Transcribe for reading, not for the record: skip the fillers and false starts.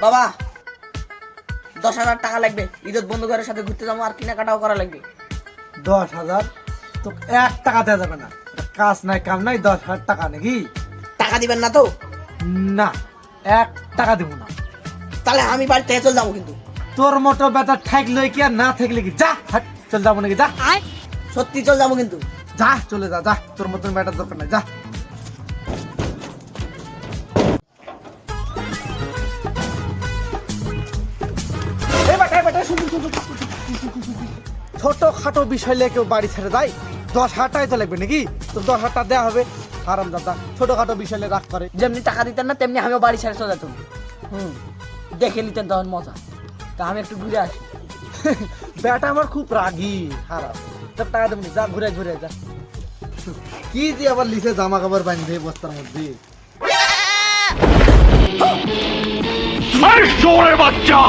বাবা 10,000 টাকা লাগবে, ঈদত বন্ধুদের সাথে ঘুরতে যাবো আর কেনাকাটাও করা লাগবে। 10,000 তো 1 টাকা দেওয়া যাবে না, কাজ নাই কাম নাই, 10,000 টাকা নাকি? টাকা দিবেন না তো? না, 1 টাকা দেবো না। তাহলে আমি বাড়ি থেকে চলে যাবো কিন্তু। তোর মতো বেটা থাকলে কি আর না থাকলে কি, যা হাট চল যাবো নাকি, যা সত্যি চলে যাবো কিন্তু। যা চলে যা, যা তোর মতন বেটার দরকার নাই, যা। ছোট খাটো বিষয় নিয়ে কেউ বাড়ি ছেড়ে যায়? 10,000 টাকাই তো লাগবে নাকি? তো 10,000 টাকা দেওয়া হবে। হারাম দাদা ছোট খাটো বিষয় নিয়ে রাগ করে। যেমনি টাকা দিতেন না তেমনি আমিও বাড়ি ছেড়ে চলে যেতাম। দেখে নিতেন তখন মজা। তা আমি একটু ঘুরে আসি। বেটা আমার খুব রাগী, হারাম। তোর টাকা দেবো না, যা ঘুরে ঘুরে যা। কি দিয়ে আবার লিখে জামা কাপড় বাঁধবে বস্তার মধ্যে? বাচ্চা